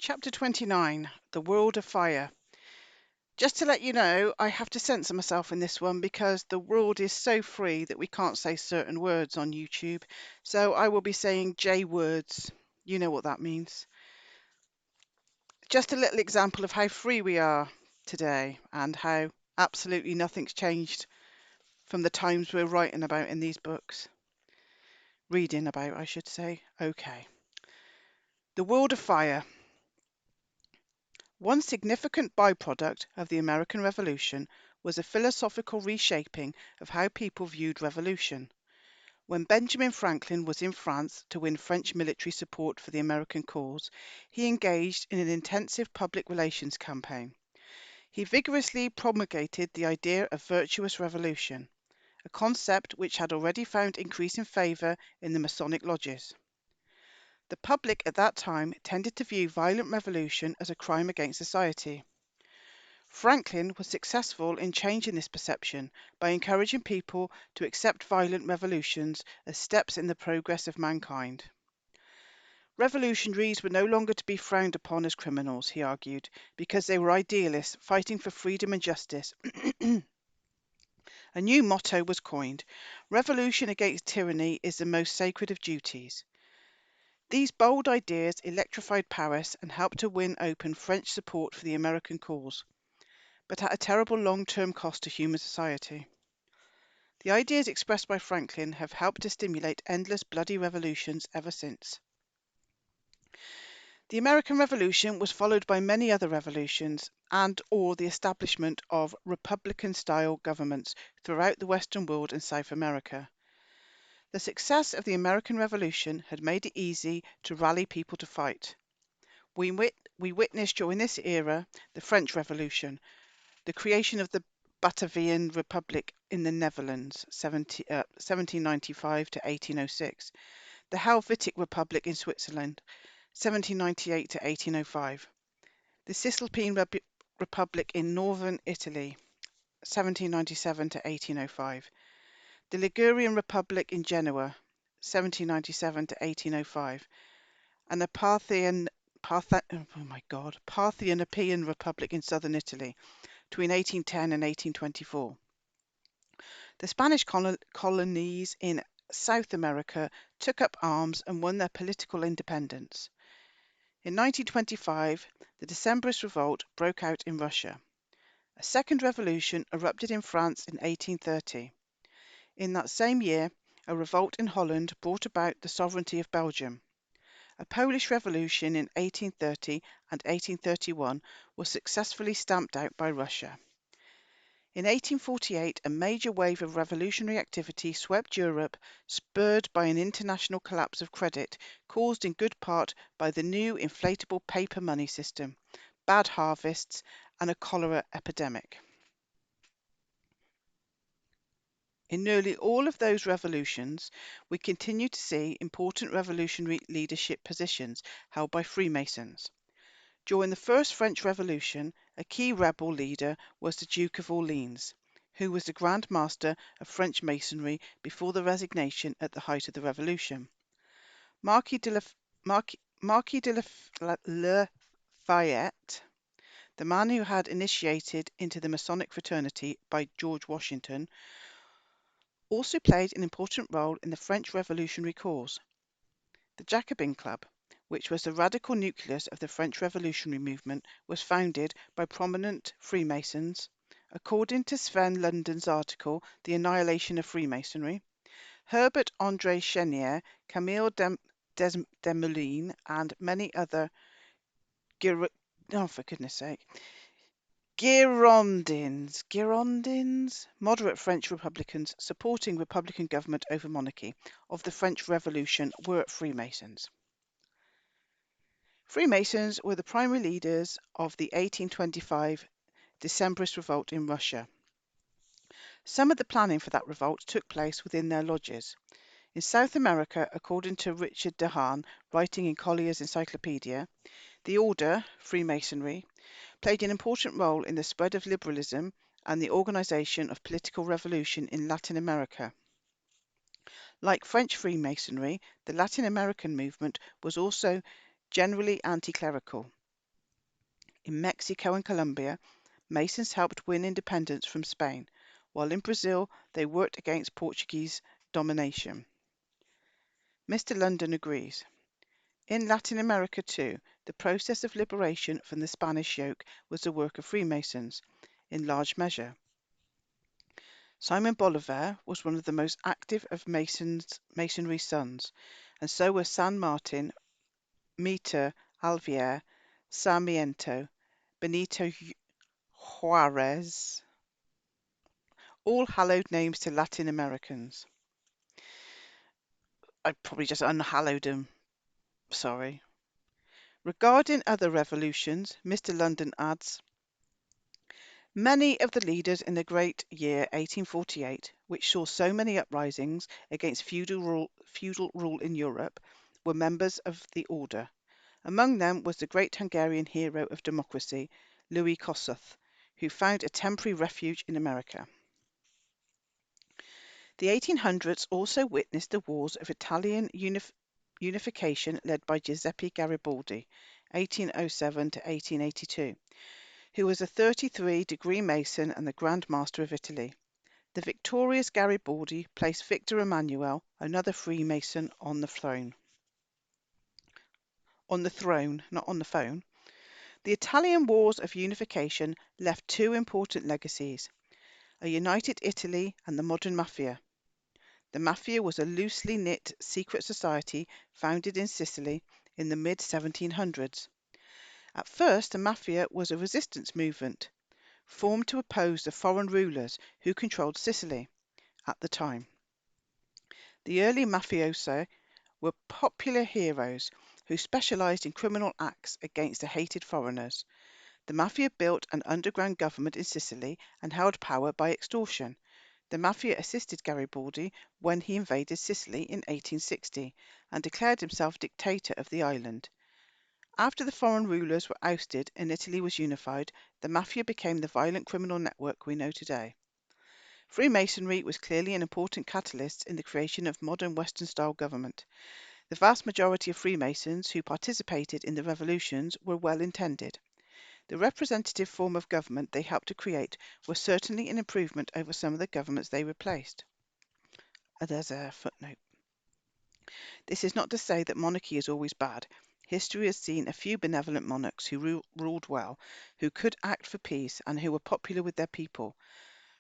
Chapter 29, The World of Fire. Just to let you know, I have to censor myself in this one because the world is so free that we can't say certain words on YouTube. So I will be saying J words. You know what that means. Just a little example of how free we are today and how absolutely nothing's changed from the times we're writing about in these books. Reading about, I should say. Okay. The World of Fire. One significant byproduct of the American Revolution was a philosophical reshaping of how people viewed revolution. When Benjamin Franklin was in France to win French military support for the American cause, he engaged in an intensive public relations campaign. He vigorously promulgated the idea of virtuous revolution, a concept which had already found increasing favour in the Masonic lodges. The public at that time tended to view violent revolution as a crime against society. Franklin was successful in changing this perception by encouraging people to accept violent revolutions as steps in the progress of mankind. Revolutionaries were no longer to be frowned upon as criminals, he argued, because they were idealists fighting for freedom and justice. A new motto was coined: "Revolution against tyranny is the most sacred of duties." These bold ideas electrified Paris and helped to win open French support for the American cause, but at a terrible long-term cost to human society. The ideas expressed by Franklin have helped to stimulate endless bloody revolutions ever since. The American Revolution was followed by many other revolutions and/or the establishment of republican-style governments throughout the Western world and South America. The success of the American Revolution had made it easy to rally people to fight. We witnessed during this era the French Revolution, the creation of the Batavian Republic in the Netherlands, 1795 to 1806, the Helvetic Republic in Switzerland, 1798 to 1805, the Cisalpine Republic in northern Italy, 1797 to 1805, the Ligurian Republic in Genoa, 1797 to 1805, and the Parthenopean Republic in southern Italy, between 1810 and 1824. The Spanish colonies in South America took up arms and won their political independence. In 1925, the Decembrist revolt broke out in Russia. A second revolution erupted in France in 1830. In that same year, a revolt in Holland brought about the sovereignty of Belgium. A Polish revolution in 1830 and 1831 was successfully stamped out by Russia. In 1848, a major wave of revolutionary activity swept Europe, spurred by an international collapse of credit, caused in good part by the new inflatable paper money system, bad harvests, and a cholera epidemic. In nearly all of those revolutions, we continue to see important revolutionary leadership positions held by Freemasons. During the First French Revolution, a key rebel leader was the Duke of Orleans, who was the Grand Master of French Masonry before the resignation at the height of the Revolution. Marquis de Lafayette, the man who had initiated into the Masonic fraternity by George Washington, also played an important role in the French Revolutionary cause. The Jacobin Club, which was the radical nucleus of the French Revolutionary movement, was founded by prominent Freemasons. According to Sven London's article, The Annihilation of Freemasonry, Herbert André Chenier, Camille Desmoulins, and many other Girondins, moderate French Republicans supporting Republican government over monarchy of the French Revolution were Freemasons. Freemasons were the primary leaders of the 1825 Decembrist revolt in Russia. Some of the planning for that revolt took place within their lodges. In South America, according to Richard Dehaan, writing in Collier's Encyclopedia, the order, Freemasonry, played an important role in the spread of liberalism and the organization of political revolution in Latin America. Like French Freemasonry, the Latin American movement was also generally anti-clerical. In Mexico and Colombia, Masons helped win independence from Spain, while in Brazil they worked against Portuguese domination. Mr. London agrees. In Latin America too, the process of liberation from the Spanish yoke was the work of Freemasons, in large measure. Simon Bolivar was one of the most active of Masonry's sons, and so were San Martin, Mitre, Alvear, Sarmiento, Benito Juarez, all hallowed names to Latin Americans. I probably just unhallowed them, sorry. Regarding other revolutions, Mr. London adds, many of the leaders in the great year 1848, which saw so many uprisings against feudal rule in Europe, were members of the order. Among them was the great Hungarian hero of democracy, Louis Kossuth, who found a temporary refuge in America. The 1800s also witnessed the wars of Italian unification led by Giuseppe Garibaldi, 1807 to 1882, who was a 33-degree Mason and the Grand Master of Italy. The victorious Garibaldi placed Victor Emmanuel, another Freemason, on the throne. On the throne, not on the phone. The Italian Wars of Unification left two important legacies: a united Italy and the modern Mafia. The Mafia was a loosely knit secret society founded in Sicily in the mid-1700s. At first, the Mafia was a resistance movement, formed to oppose the foreign rulers who controlled Sicily at the time. The early mafiosi were popular heroes who specialized in criminal acts against the hated foreigners. The Mafia built an underground government in Sicily and held power by extortion. The Mafia assisted Garibaldi when he invaded Sicily in 1860 and declared himself dictator of the island. After the foreign rulers were ousted and Italy was unified, the Mafia became the violent criminal network we know today. Freemasonry was clearly an important catalyst in the creation of modern Western-style government. The vast majority of Freemasons who participated in the revolutions were well-intended. The representative form of government they helped to create was certainly an improvement over some of the governments they replaced. There's a footnote. This is not to say that monarchy is always bad. History has seen a few benevolent monarchs who ruled well, who could act for peace, and who were popular with their people.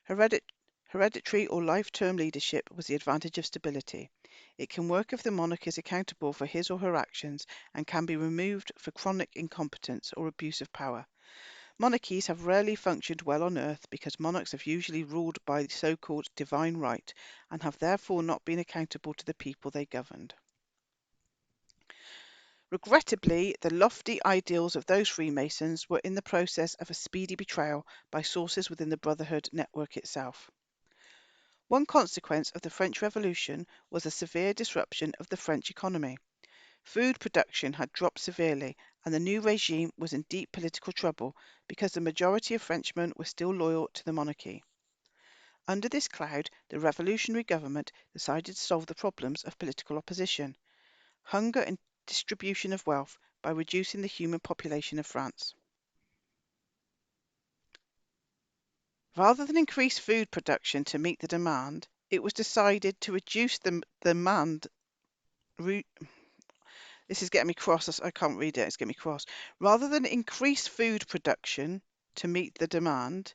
Hereditary or life-term leadership was the advantage of stability. It can work if the monarch is accountable for his or her actions and can be removed for chronic incompetence or abuse of power. Monarchies have rarely functioned well on earth because monarchs have usually ruled by so-called divine right and have therefore not been accountable to the people they governed. Regrettably, the lofty ideals of those Freemasons were in the process of a speedy betrayal by sources within the Brotherhood network itself. One consequence of the French Revolution was a severe disruption of the French economy. Food production had dropped severely, and the new regime was in deep political trouble because the majority of Frenchmen were still loyal to the monarchy. Under this cloud, the revolutionary government decided to solve the problems of political opposition, hunger and distribution of wealth by reducing the human population of France. Rather than increase food production to meet the demand, it was decided to reduce the demand. This is getting me cross. I can't read it. It's getting me cross. Rather than increase food production to meet the demand,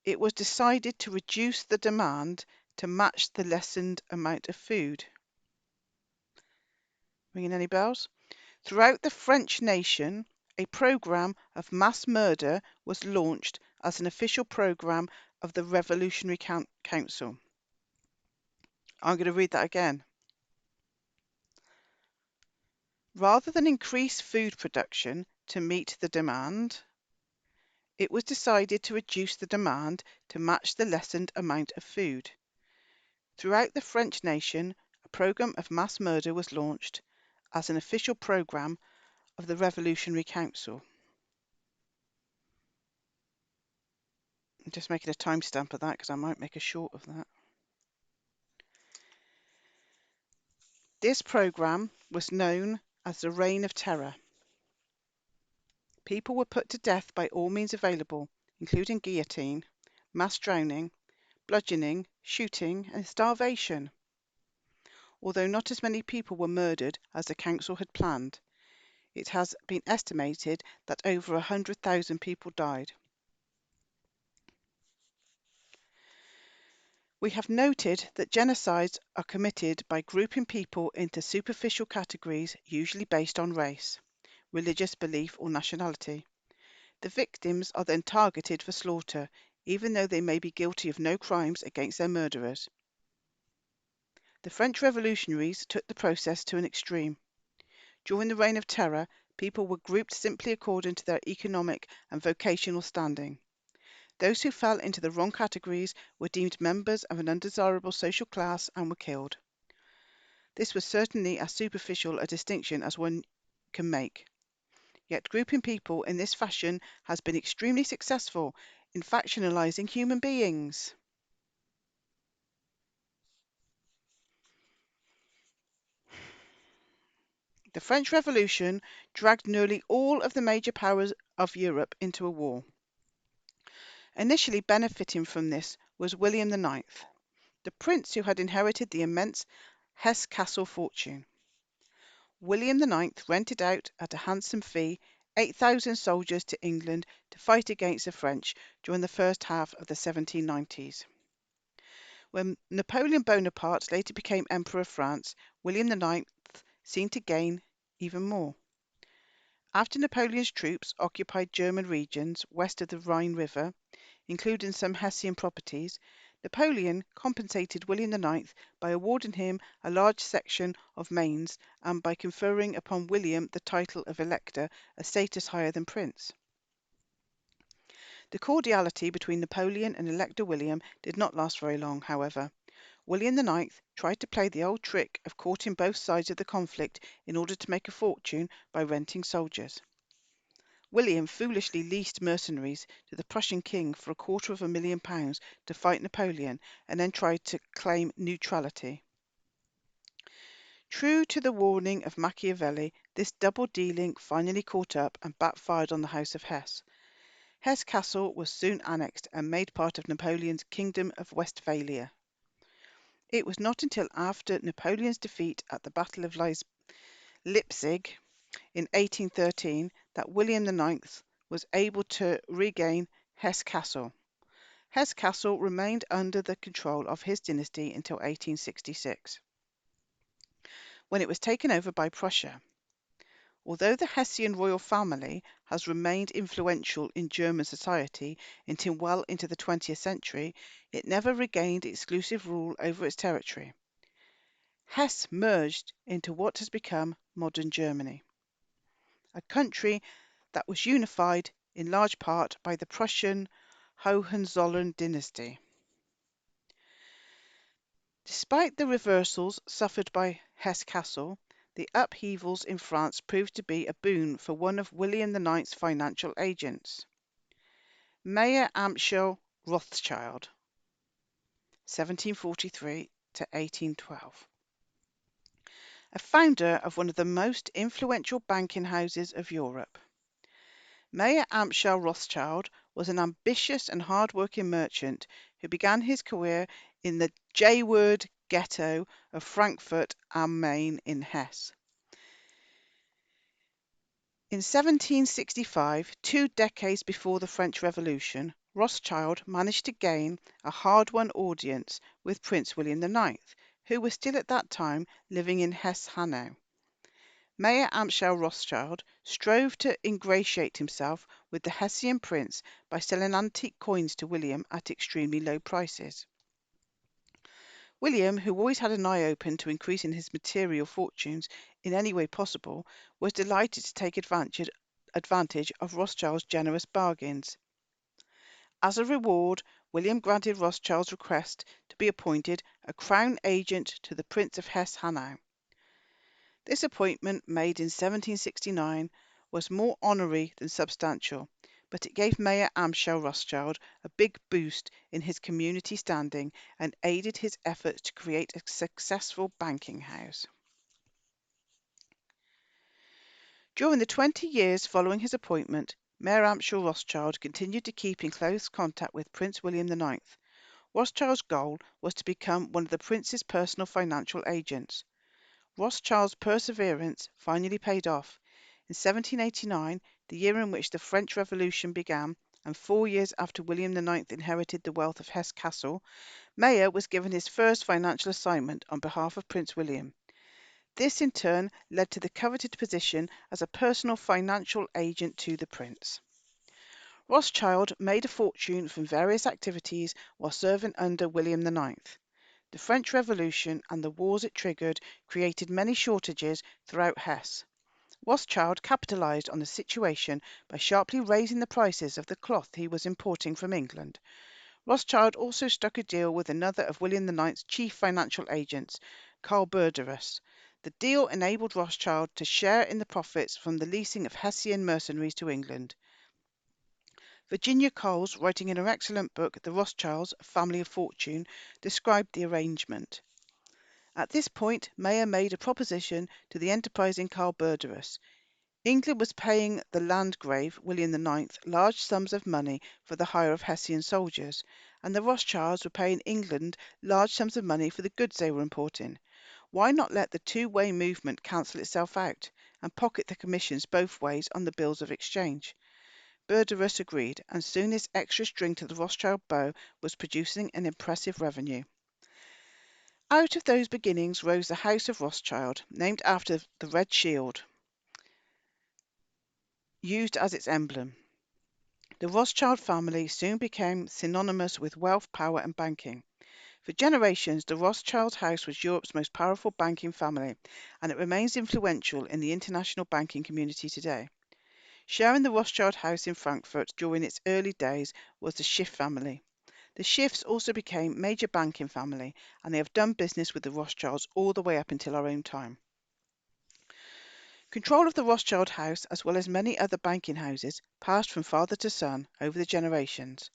it was decided to reduce the demand to match the lessened amount of food. Ringing any bells? Throughout the French nation, a program of mass murder was launched as an official program of the Revolutionary Council. I'm going to read that again. Rather than increase food production to meet the demand, it was decided to reduce the demand to match the lessened amount of food. Throughout the French nation, a program of mass murder was launched as an official program of the Revolutionary Council. I'm just making a timestamp of that because I might make a short of that. This program was known as the Reign of Terror. People were put to death by all means available, including guillotine, mass drowning, bludgeoning, shooting, and starvation. Although not as many people were murdered as the council had planned, it has been estimated that over 100,000 people died. We have noted that genocides are committed by grouping people into superficial categories, usually based on race, religious belief, or nationality. The victims are then targeted for slaughter, even though they may be guilty of no crimes against their murderers. The French revolutionaries took the process to an extreme. During the Reign of Terror, people were grouped simply according to their economic and vocational standing. Those who fell into the wrong categories were deemed members of an undesirable social class and were killed. This was certainly as superficial a distinction as one can make. Yet grouping people in this fashion has been extremely successful in factionalizing human beings. The French Revolution dragged nearly all of the major powers of Europe into a war. Initially benefiting from this was William IX, the prince who had inherited the immense Hesse-Kassel fortune. William IX rented out at a handsome fee 8,000 soldiers to England to fight against the French during the first half of the 1790s. When Napoleon Bonaparte later became Emperor of France, William IX seemed to gain even more. After Napoleon's troops occupied German regions west of the Rhine River, including some Hessian properties, Napoleon compensated William IX by awarding him a large section of Mainz and by conferring upon William the title of Elector, a status higher than Prince. The cordiality between Napoleon and Elector William did not last very long, however. William IX tried to play the old trick of courting both sides of the conflict in order to make a fortune by renting soldiers. William foolishly leased mercenaries to the Prussian king for £250,000 to fight Napoleon, and then tried to claim neutrality. True to the warning of Machiavelli, this double dealing finally caught up and backfired on the House of Hesse. Hesse-Kassel was soon annexed and made part of Napoleon's Kingdom of Westphalia. It was not until after Napoleon's defeat at the Battle of Leipzig in 1813 that William IX was able to regain Hesse-Kassel. Hesse-Kassel remained under the control of his dynasty until 1866, when it was taken over by Prussia. Although the Hessian royal family has remained influential in German society until well into the 20th century, it never regained exclusive rule over its territory. Hesse merged into what has become modern Germany, a country that was unified in large part by the Prussian Hohenzollern dynasty. Despite the reversals suffered by Hesse-Kassel, the upheavals in France proved to be a boon for one of William IX's financial agents, Mayer Amschel Rothschild, 1743 to 1812. A founder of one of the most influential banking houses of Europe. Mayer Amschel Rothschild was an ambitious and hard-working merchant who began his career in the J-word ghetto of Frankfurt am Main in Hesse. In 1765, 2 decades before the French Revolution, Rothschild managed to gain a hard-won audience with Prince William IX, who was still at that time living in Hesse-Hanau. Mayer Amschel Rothschild strove to ingratiate himself with the Hessian prince by selling antique coins to William at extremely low prices. William, who always had an eye open to increasing his material fortunes in any way possible, was delighted to take advantage of Rothschild's generous bargains. As a reward, William granted Rothschild's request to be appointed a crown agent to the Prince of Hesse-Hanau. This appointment, made in 1769, was more honorary than substantial, but it gave Mayer Amschel Rothschild a big boost in his community standing and aided his efforts to create a successful banking house. During the 20 years following his appointment, Mayor Amschel Rothschild continued to keep in close contact with Prince William IX. Rothschild's goal was to become one of the prince's personal financial agents. Rothschild's perseverance finally paid off. In 1789, the year in which the French Revolution began, and 4 years after William IX inherited the wealth of Hesse Castle, Mayer was given his first financial assignment on behalf of Prince William. This in turn led to the coveted position as a personal financial agent to the prince. Rothschild made a fortune from various activities while serving under William IX. The French Revolution and the wars it triggered created many shortages throughout Hesse. Rothschild capitalized on the situation by sharply raising the prices of the cloth he was importing from England. Rothschild also struck a deal with another of William IX's chief financial agents, Karl Berderus. The deal enabled Rothschild to share in the profits from the leasing of Hessian mercenaries to England. Virginia Coles, writing in her excellent book The Rothschilds, A Family of Fortune, described the arrangement. At this point, Mayer made a proposition to the enterprising Karl Berderus. England was paying the Landgrave, William IX, large sums of money for the hire of Hessian soldiers, and the Rothschilds were paying England large sums of money for the goods they were importing. Why not let the two-way movement cancel itself out and pocket the commissions both ways on the bills of exchange? Berderus agreed, and soon this extra string to the Rothschild bow was producing an impressive revenue. Out of those beginnings rose the House of Rothschild, named after the red shield used as its emblem. The Rothschild family soon became synonymous with wealth, power, and banking. For generations, the Rothschild house was Europe's most powerful banking family, and it remains influential in the international banking community today. Sharing the Rothschild house in Frankfurt during its early days was the Schiff family. The Schiffs also became major banking family, and they have done business with the Rothschilds all the way up until our own time. Control of the Rothschild house, as well as many other banking houses, passed from father to son over the generations.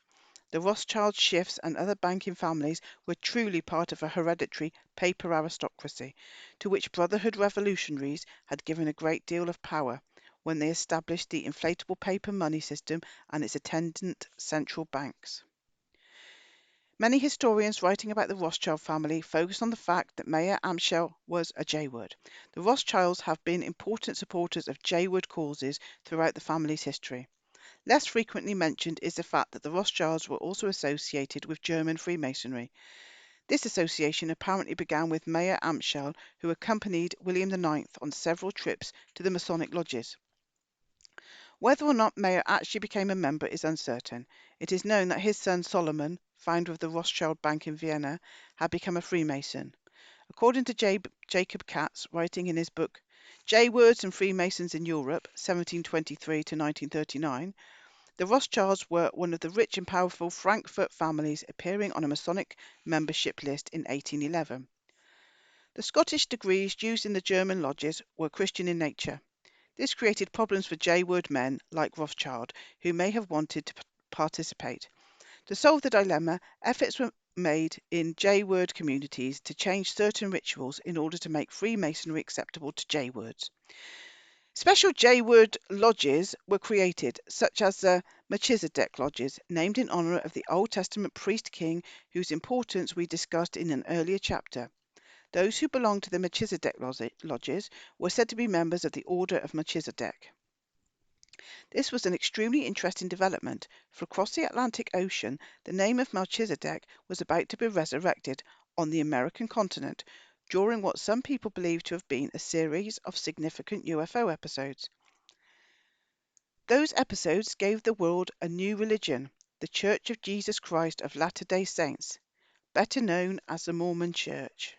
The Rothschild, Schiffs, and other banking families were truly part of a hereditary paper aristocracy, to which Brotherhood revolutionaries had given a great deal of power when they established the inflatable paper money system and its attendant central banks. Many historians writing about the Rothschild family focus on the fact that Mayer Amschel was a Jayword. The Rothschilds have been important supporters of Jayword causes throughout the family's history. Less frequently mentioned is the fact that the Rothschilds were also associated with German Freemasonry. This association apparently began with Mayer Amschel, who accompanied William IX on several trips to the Masonic lodges. Whether or not Mayer actually became a member is uncertain. It is known that his son Solomon, founder of the Rothschild Bank in Vienna, had become a Freemason. According to Jacob Katz, writing in his book Jaywords and Freemasons in Europe, 1723 to 1939, the Rothschilds were one of the rich and powerful Frankfurt families appearing on a Masonic membership list in 1811. The Scottish degrees used in the German lodges were Christian in nature. This created problems for Jayword men like Rothschild, who may have wanted to participate. To solve the dilemma, efforts were made in Jayword communities to change certain rituals in order to make Freemasonry acceptable to Jaywords. Special Jayword lodges were created, such as the Melchizedek lodges, named in honor of the Old Testament priest-king whose importance we discussed in an earlier chapter. Those who belonged to the Melchizedek lodges were said to be members of the Order of Melchizedek. This was an extremely interesting development, for across the Atlantic Ocean, the name of Melchizedek was about to be resurrected on the American continent during what some people believe to have been a series of significant UFO episodes. Those episodes gave the world a new religion, the Church of Jesus Christ of Latter-day Saints, better known as the Mormon Church.